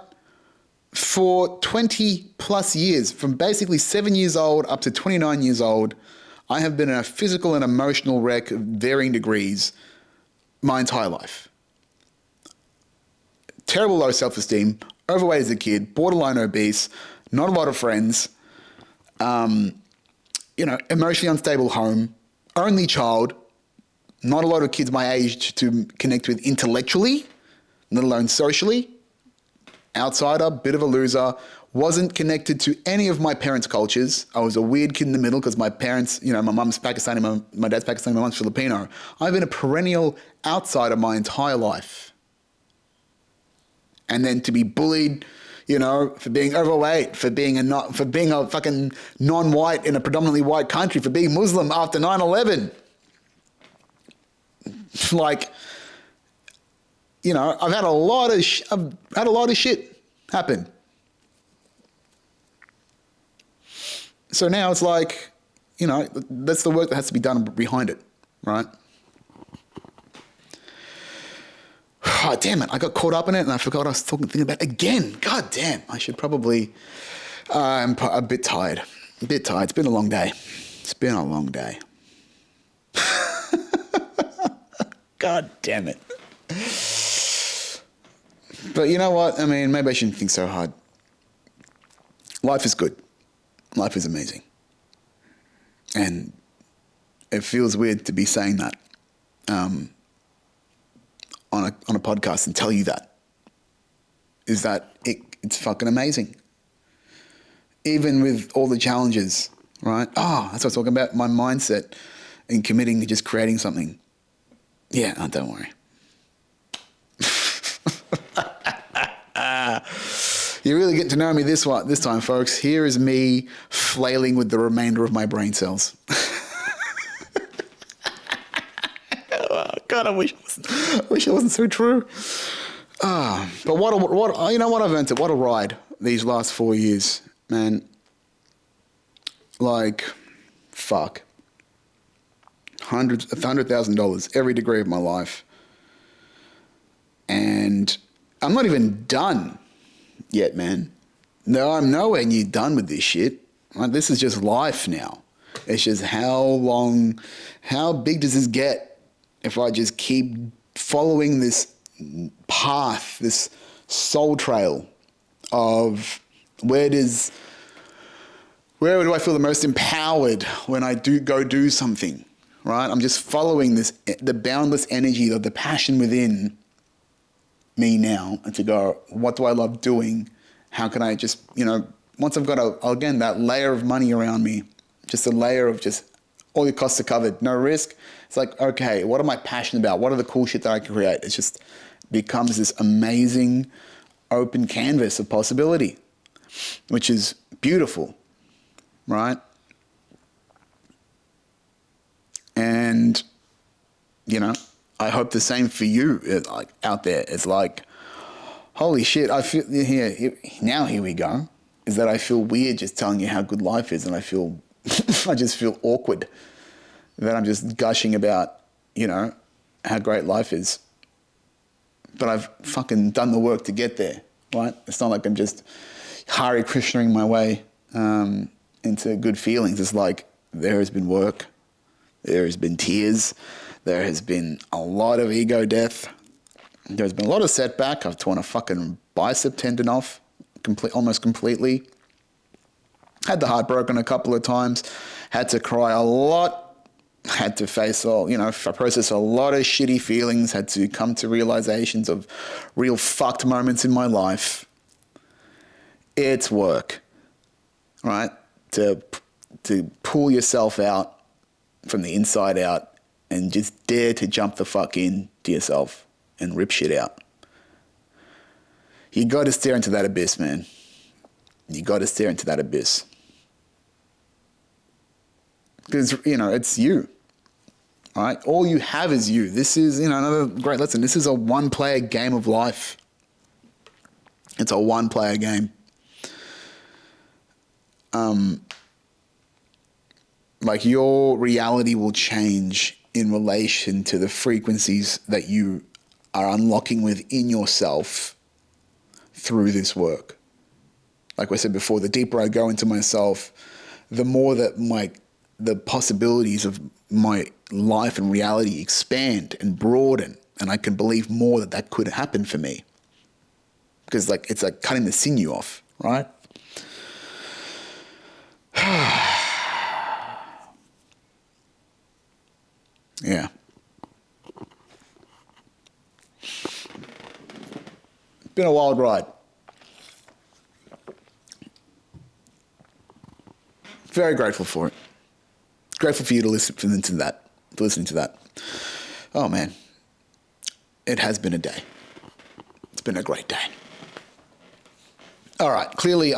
For 20 plus years, from basically 7 years old up to 29 years old, I have been in a physical and emotional wreck of varying degrees my entire life. Terrible low self-esteem, overweight as a kid, borderline obese, not a lot of friends, you know, emotionally unstable home, only child, Not a lot of kids my age to connect with intellectually, let alone socially. Outsider, bit of a loser. Wasn't connected to any of my parents' cultures. I was a weird kid in the middle because my parents, my mum's Pakistani, my dad's Pakistani, my mum's Filipino. I've been a perennial outsider my entire life. And then to be bullied, for being overweight, for being a fucking non-white in a predominantly white country, for being Muslim after 9/11. I've had a lot of shit happen. So now it's like, that's the work that has to be done behind it, right? Oh, damn it. I got caught up in it and I forgot what I was thinking about again. God damn. I should probably, I'm a bit tired. It's been a long day. God damn it. But you know what? I mean, maybe I shouldn't think so hard. Life is good. Life is amazing. And it feels weird to be saying that on a podcast and tell you that. Is that it's fucking amazing. Even with all the challenges, right? Oh, that's what I was talking about, my mindset and committing to just creating something. Yeah, don't worry. You're really getting to know me this time, folks. Here is me flailing with the remainder of my brain cells. Oh, God, I wish it wasn't so true. But what I've earned it. What a ride these last 4 years, man. Like, fuck. $100,000 every degree of my life. And I'm not even done yet, man. No, I'm nowhere near done with this shit. Right? This is just life now. It's just how big does this get if I just keep following this path, this soul trail of where do I feel the most empowered when I do something, right? I'm just following the boundless energy of the passion within me now, and to go, what do I love doing? How can I just, once I've got that layer of money around me, just a layer of just all your costs are covered, no risk. It's like, okay, what am I passionate about? What are the cool shit that I can create? It's just becomes this amazing open canvas of possibility, which is beautiful, right? And, I hope the same for you, like out there. It's like, holy shit, I feel here we go. Is that I feel weird just telling you how good life is, and I just feel awkward that I'm just gushing about, how great life is. But I've fucking done the work to get there, right? It's not like I'm just Hare Krishnaing my way into good feelings. It's like there has been work, there has been tears, there has been a lot of ego death. There's been a lot of setback. I've torn a fucking bicep tendon off almost completely. Had the heart broken a couple of times. Had to cry a lot. Had to face process a lot of shitty feelings. Had to come to realizations of real fucked moments in my life. It's work, right? To pull yourself out from the inside out and just dare to jump the fuck in to yourself and rip shit out. You got to stare into that abyss, man. You got to stare into that abyss. Because, it's you. All right? All you have is you. This is, another great lesson. This is a one-player game of life. It's a one-player game. Like your reality will change in relation to the frequencies that you are unlocking within yourself through this work. Like I said before, the deeper I go into myself, the more that the possibilities of my life and reality expand and broaden, and I can believe more that could happen for me. Because it's like cutting the sinew off, right? Yeah. been a wild ride. Very grateful for it. Grateful for you to listen to that. Oh man, it has been a day. It's been a great day. All right, clearly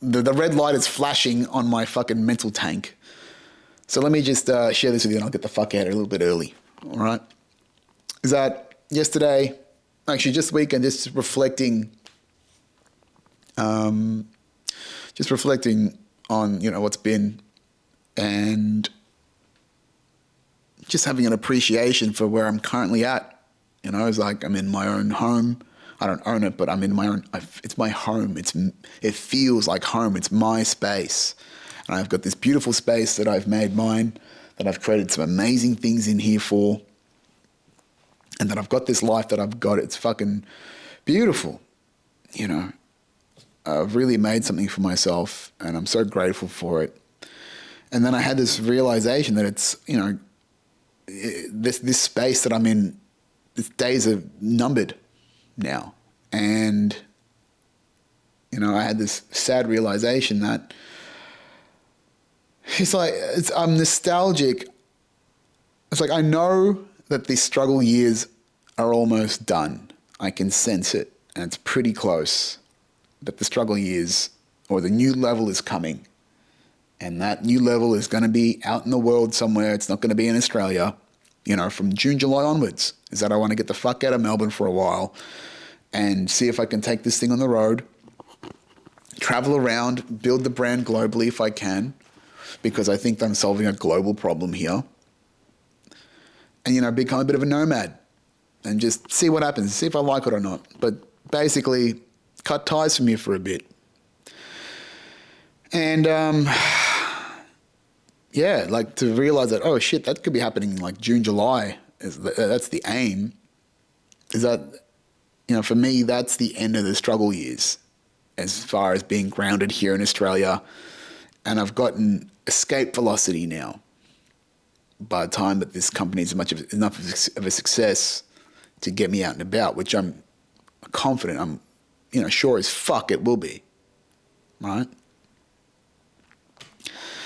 the red light is flashing on my fucking mental tank. So let me just share this with you and I'll get the fuck out a little bit early. All right. Is that yesterday, actually just weekend, just reflecting on, what's been, and just having an appreciation for where I'm currently at. It's like I'm in my own home. I don't own it, but I'm in my own, it's my home. It feels like home. It's my space. And I've got this beautiful space that I've made mine, that I've created some amazing things in here for, and that I've got this life that I've got. It's fucking beautiful. I've really made something for myself and I'm so grateful for it. And then I had this realization that it's, this space that I'm in, its days are numbered now. And, I had this sad realization that I'm nostalgic. It's like, I know that these struggle years are almost done. I can sense it and it's pretty close. But the struggle years, or the new level, is coming. And that new level is going to be out in the world somewhere. It's not going to be in Australia, from June, July onwards. Is that I want to get the fuck out of Melbourne for a while and see if I can take this thing on the road, travel around, build the brand globally if I can, because I think I'm solving a global problem here. And, become a bit of a nomad and just see what happens, see if I like it or not. But basically, cut ties from here for a bit. And, to realize that, oh shit, that could be happening like June, July. That's the aim. Is that, for me, that's the end of the struggle years as far as being grounded here in Australia. And I've gotten escape velocity now. By the time that this company is enough of a success to get me out and about, which I'm confident, I'm, sure as fuck it will be, right?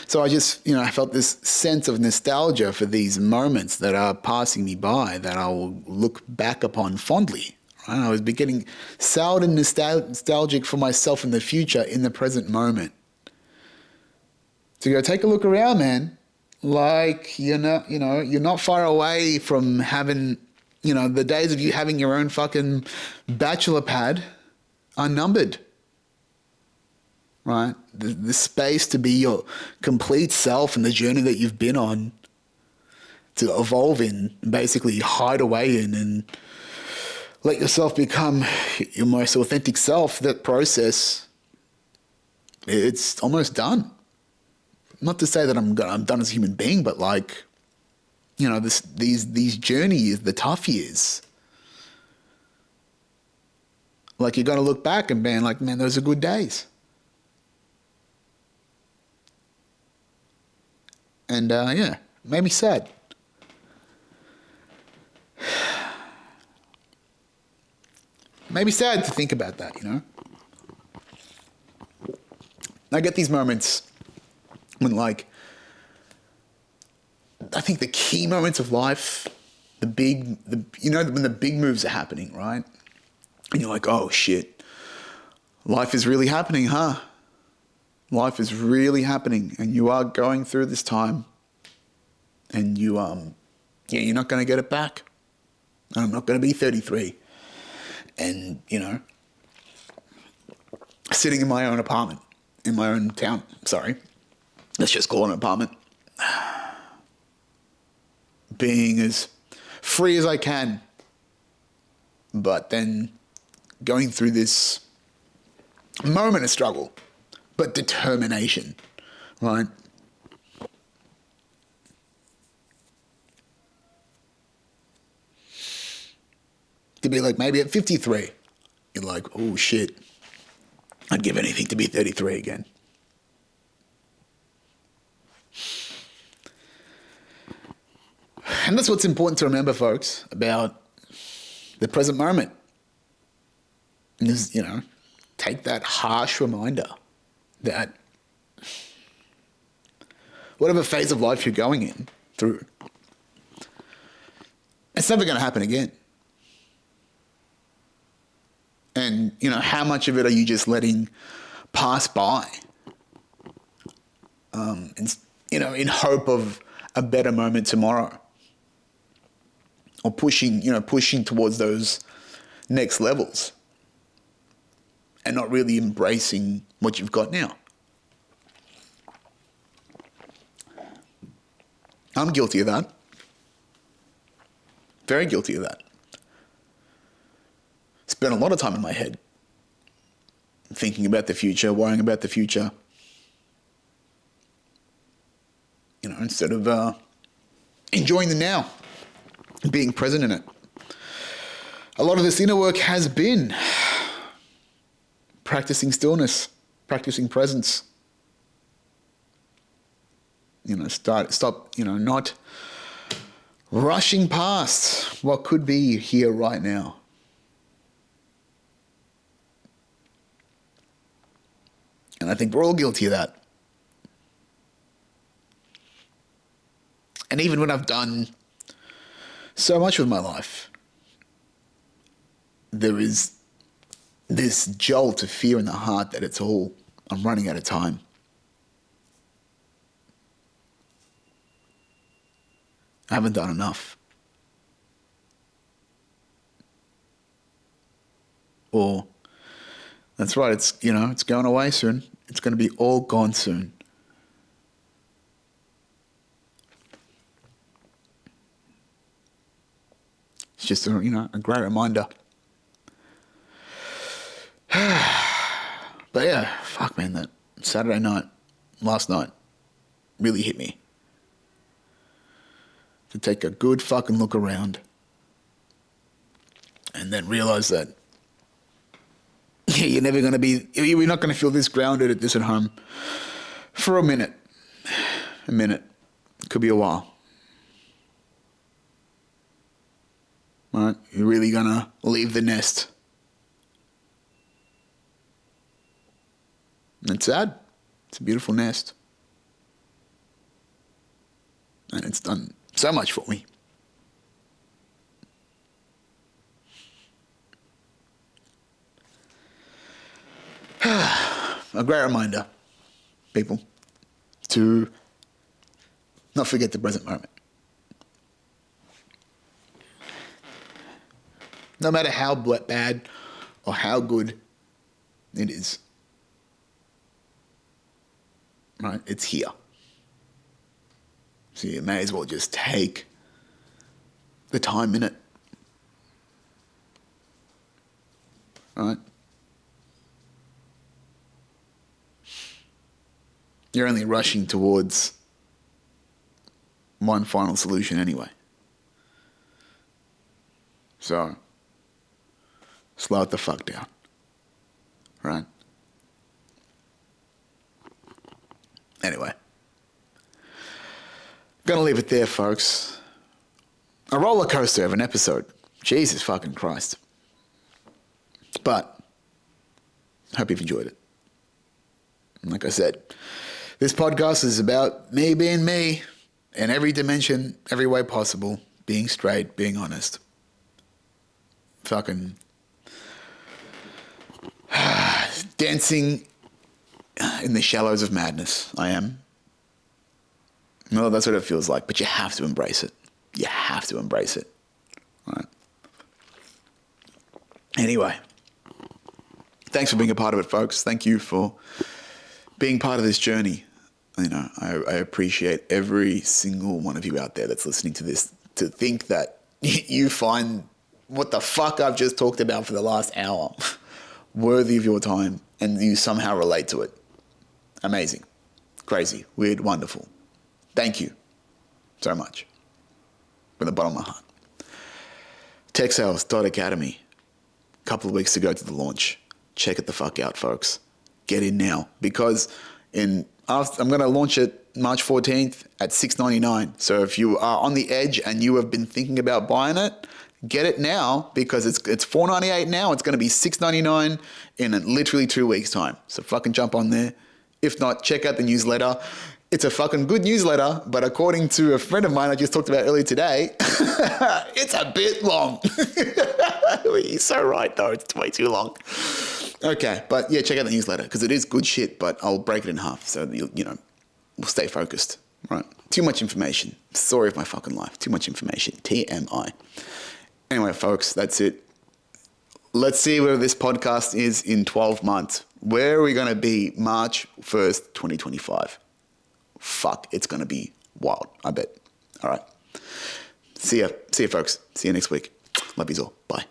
So I just, I felt this sense of nostalgia for these moments that are passing me by that I will look back upon fondly. Right? I was beginning soured and nostalgic for myself in the future, in the present moment. To go take a look around, man. Like, you're not far away from having, the days of you having your own fucking bachelor pad are numbered, right? The space to be your complete self and the journey that you've been on to evolve in, and basically hide away in and let yourself become your most authentic self, that process, it's almost done. Not to say that I'm done as a human being, but like, these journeys, the tough years. Like, you're going to look back and be like, man, those are good days. And made me sad. Made me sad to think about that, I get these moments when, like, I think the key moments of life, when the big moves are happening, right? And you're like, oh shit, life is really happening, huh? Life is really happening, and you are going through this time, and you're not going to get it back. And I'm not going to be 33, and sitting in my own apartment, in my own town. Sorry, let's just call it an apartment. Being as free as I can, but then going through this moment of struggle, but determination, right? To be like, maybe at 53, you're like, oh shit, I'd give anything to be 33 again. And that's what's important to remember, folks, about the present moment. And just, take that harsh reminder that whatever phase of life you're going through, it's never going to happen again. And, how much of it are you just letting pass by? In hope of a better moment tomorrow. Or pushing towards those next levels. And not really embracing what you've got now. I'm guilty of that. Very guilty of that. Spent a lot of time in my head thinking about the future, worrying about the future. Instead of enjoying the now, being present in it. A lot of this inner work has been practicing stillness, practicing presence. Stop, not rushing past what could be here right now. And I think we're all guilty of that. And even when I've done so much with my life, there is this jolt of fear in the heart that I'm running out of time. I haven't done enough. Or, that's right, it's going away soon. It's going to be all gone soon. It's just a great reminder. But yeah, fuck man, that Saturday night, last night, really hit me. To take a good fucking look around. And then realize that you're not going to feel this grounded at this at home for a minute. A minute. Could be a while. Right? You're really going to leave the nest. And it's sad. It's a beautiful nest. And it's done so much for me. A great reminder, people, to not forget the present moment. No matter how bad or how good it is, right? It's here. So you may as well just take the time in it. Right? You're only rushing towards one final solution anyway. So, slow it the fuck down. Right? Anyway. Gonna leave it there, folks. A roller coaster of an episode. Jesus fucking Christ. But, hope you've enjoyed it. And like I said, this podcast is about me being me in every dimension, every way possible, being straight, being honest. Fucking dancing in the shallows of madness, I am. Well, that's what it feels like, but you have to embrace it. You have to embrace it. Right? Anyway, thanks for being a part of it, folks. Thank you for being part of this journey. I appreciate every single one of you out there that's listening to this, to think that you find what the fuck I've just talked about for the last hour worthy of your time and you somehow relate to it. Amazing. Crazy. Weird. Wonderful. Thank you so much from the bottom of my heart. TechSales.academy. A couple of weeks to go to the launch. Check it the fuck out, folks. Get in now because I'm going to launch it March 14th at $6.99. So if you are on the edge and you have been thinking about buying it, get it now because it's $4.98 now. It's going to be $6.99 in literally 2 weeks' time. So fucking jump on there. If not, check out the newsletter. It's a fucking good newsletter, but according to a friend of mine I just talked about earlier today, it's a bit long. He's so right though. It's way too long. Okay, but yeah, check out the newsletter because it is good shit, but I'll break it in half so we'll stay focused. Right. Too much information. Story of my fucking life. Too much information. TMI. Anyway, folks, that's it. Let's see where this podcast is in 12 months. Where are we going to be March 1st, 2025? Fuck, it's going to be wild, I bet. All right. See ya, folks. See you next week. Love yous all. Bye.